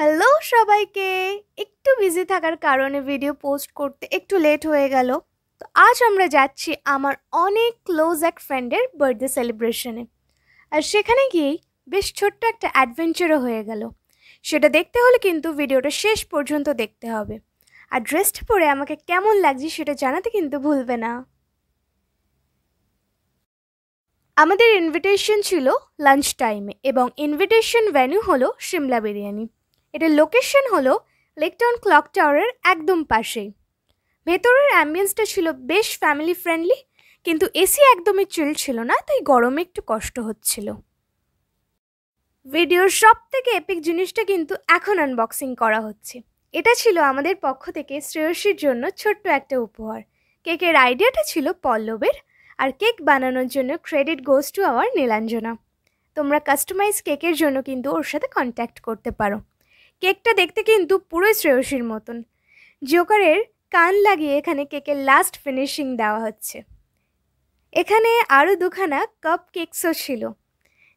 Hello সবাইকে। একটু busy থাকার কারণে ভিডিও পোস্ট করতে একটু লেট হয়ে গেল। তো আজ আমরা যাচ্ছি আমার অনেক ক্লোজ এক ফ্রেন্ডের বার্থডে সেলিব্রেশনে। আর সেখানে গিয়েই বেশ ছোট্ট একটা অ্যাডভেঞ্চারও হয়ে গেল। সেটা দেখতে হলে কিন্তু ভিডিওটা শেষ পর্যন্ত দেখতে হবে। আর ড্রেসটা পরে আমাকে কেমন লাগছে সেটা জানাতে কিন্তু ভুলবে না। আমাদের ইনভিটেশন ছিল লাঞ্চ টাইমে এবং ইনভিটেশন ভেন্যু হলো সিমলা বিরিয়ানি। এটার লোকেশন হলো লেকটাউন ক্লক টাওয়ারের একদম পাশেই। ভেতরের অ্যাম্বিয়েন্সটা ছিল বেশ ফ্যামিলি ফ্রেন্ডলি, কিন্তু এসি একদমই চিল ছিল না, তাই গরমে একটু কষ্ট হচ্ছিল। ভিডিওর সব থেকে এপিক জিনিসটা কিন্তু এখন আনবক্সিং করা হচ্ছে। এটা ছিল আমাদের পক্ষ থেকে শ্রেয়সীর জন্য ছোট্ট একটা উপহার। কেকের আইডিয়াটা ছিল পল্লবের, আর কেক বানানোর জন্য credit goes to our Nilanjana. তোমরা কাস্টমাইজ কেকের জন্য কিন্তু ওর সাথে কন্ট্যাক্ট করতে পারো। কেকটা দেখতে কিন্তু পুরোই শ্রেয়সীর মতন। জোকারের কান লাগিয়ে এখানে কেকের লাস্ট ফিনিশিং দেওয়া হচ্ছে। এখানে আরও দুখানা কাপ কেকসও ছিল,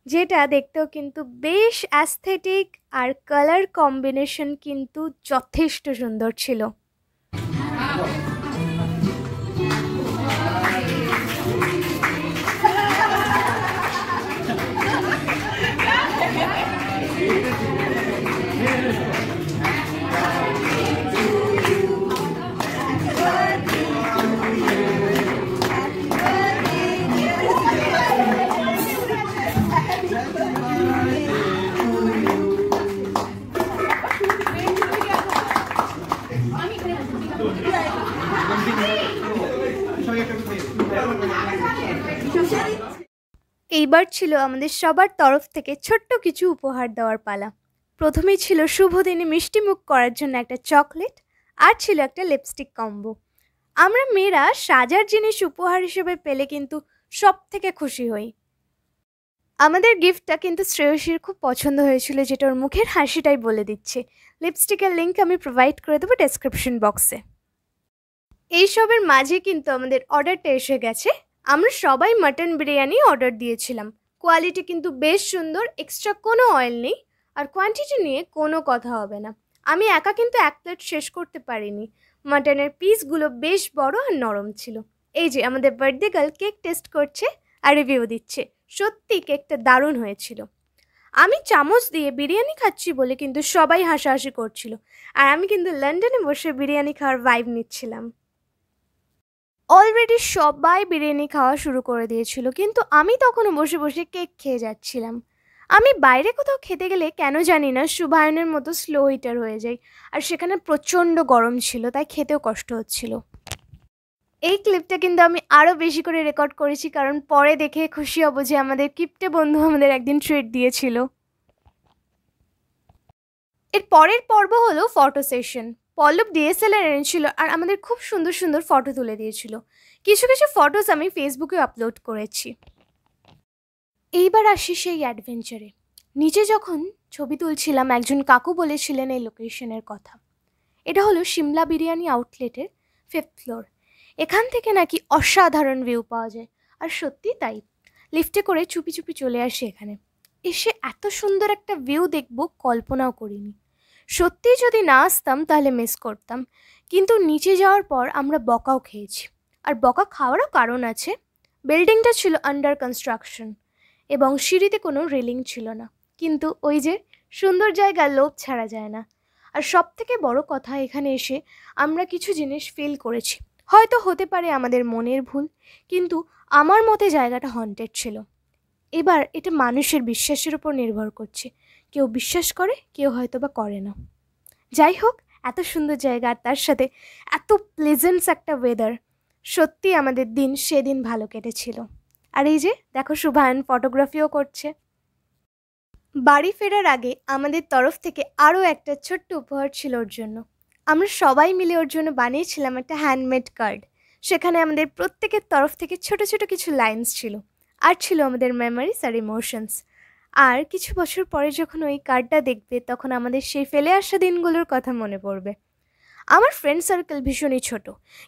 যেটা দেখতেও কিন্তু বেশ অ্যাস্থেটিক, আর কালার কম্বিনেশন কিন্তু যথেষ্ট সুন্দর ছিল। এইবার ছিল আমাদের সবার তরফ থেকে ছোট্ট কিছু উপহার দেওয়ার পালা। প্রথমেই ছিল শুভদিনে মিষ্টি মুখ করার জন্য একটা চকলেট, আর ছিল একটা লিপস্টিক কম্বো। আমরা মেয়েরা সাজার জিনিস উপহার হিসেবে পেলে কিন্তু সব থেকে খুশি হই। আমাদের গিফটটা কিন্তু শ্রেয়সীর খুব পছন্দ হয়েছিল, যেটা ওর মুখের হাসিটাই বলে দিচ্ছে। লিপস্টিকের লিঙ্ক আমি প্রোভাইড করে দেবো ডেসক্রিপশন বক্সে। এইসবের মাঝে কিন্তু আমাদের অর্ডারটা এসে গেছে। আমরা সবাই মাটন বিরিয়ানি অর্ডার দিয়েছিলাম। কোয়ালিটি কিন্তু বেশ সুন্দর, এক্সট্রা কোনো অয়েল নেই, আর কোয়ান্টিটি নিয়ে কোনো কথা হবে না। আমি একা কিন্তু এক প্লেট শেষ করতে পারিনি। মাটনের পিসগুলো বেশ বড় আর নরম ছিল। এই যে আমাদের বার্থডে গার্ল কেক টেস্ট করছে আর রিভিউ দিচ্ছে। সত্যি কেকটা দারুণ হয়েছিল। আমি চামচ দিয়ে বিরিয়ানি খাচ্ছি বলে কিন্তু সবাই হাসাহাসি করছিল, আর আমি কিন্তু লন্ডনে বসে বিরিয়ানি খাওয়ার ভাইব নিচ্ছিলাম। অলরেডি সবাই বিরিয়ানি খাওয়া শুরু করে দিয়েছিল, কিন্তু আমি তখনও বসে বসে কেক খেয়ে যাচ্ছিলাম। আমি বাইরে কোথাও খেতে গেলে কেন জানি না শুভায়নের মতো স্লো হিটার হয়ে যাই, আর সেখানে প্রচণ্ড গরম ছিল, তাই খেতেও কষ্ট হচ্ছিল। এই ক্লিপটা কিন্তু আমি আরও বেশি করে রেকর্ড করেছি, কারণ পরে দেখে খুশি হব যে আমাদের কিপটে বন্ধু আমাদের একদিন ট্রিট দিয়েছিল। এর পরের পর্ব হলো ফটো সেশন। পল্লব ডিএসএলআর এনেছিল আর আমাদের খুব সুন্দর সুন্দর ফটো তুলে দিয়েছিল। কিছু কিছু ফটোস আমি ফেসবুকে আপলোড করেছি। এইবার আসি সেই অ্যাডভেঞ্চারে। নিচে যখন ছবি তুলছিলাম, একজন কাকু বলেছিলেন এই লোকেশনের কথা। এটা হলো সিমলা বিরিয়ানি আউটলেটের 5th ফ্লোর। এখান থেকে নাকি অসাধারণ ভিউ পাওয়া যায়, আর সত্যি তাই। লিফটে করে চুপি চুপি চলে আসি এখানে। এসে এত সুন্দর একটা ভিউ দেখব কল্পনাও করিনি। সত্যি যদি না আসতাম তাহলে মিস করতাম। কিন্তু নিচে যাওয়ার পর আমরা বকাও খেয়েছি, আর বকা খাওয়ারও কারণ আছে। বিল্ডিংটা ছিল আন্ডার কনস্ট্রাকশন এবং সিঁড়িতে কোনো রেলিং ছিল না, কিন্তু ওই যে সুন্দর জায়গা লোভ ছাড়া যায় না। আর সব থেকে বড় কথা, এখানে এসে আমরা কিছু জিনিস ফিল করেছি। হয়তো হতে পারে আমাদের মনের ভুল, কিন্তু আমার মতে জায়গাটা হন্টেড ছিল। এবার এটা মানুষের বিশ্বাসের উপর নির্ভর করছে। কেউ বিশ্বাস করে, কেউ হয়তো বা করে না। যাই হোক, এত সুন্দর জায়গা আর তার সাথে এত প্লেজেন্টস একটা ওয়েদার, সত্যি আমাদের দিন সেদিন ভালো কেটেছিল। আর এই যে দেখো, শুভায়ন ফটোগ্রাফিও করছে। বাড়ি ফেরার আগে আমাদের তরফ থেকে আরও একটা ছোট্ট উপহার ছিল ওর জন্য। আমরা সবাই মিলে ওর জন্য বানিয়েছিলাম একটা হ্যান্ডমেড কার্ড। সেখানে আমাদের প্রত্যেকের তরফ থেকে ছোট ছোট কিছু লাইন্স ছিল, আর ছিল আমাদের মেমোরিজ আর ইমোশনস। আর কিছু বছর পরে যখন ওই কার্ডটা দেখবে, তখন আমাদের সেই ফেলে আসা দিনগুলোর কথা মনে পড়বে। আমার ফ্রেন্ড সার্কেল ভীষণই ছোট,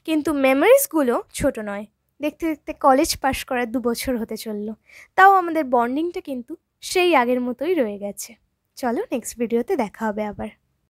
কিন্তু মেমোরিজগুলো ছোট নয়। দেখতে দেখতে কলেজ পাশ করার 2 বছর হতে চললো, তাও আমাদের বন্ডিংটা কিন্তু সেই আগের মতোই রয়ে গেছে। চলো নেক্সট ভিডিওতে দেখা হবে আবার।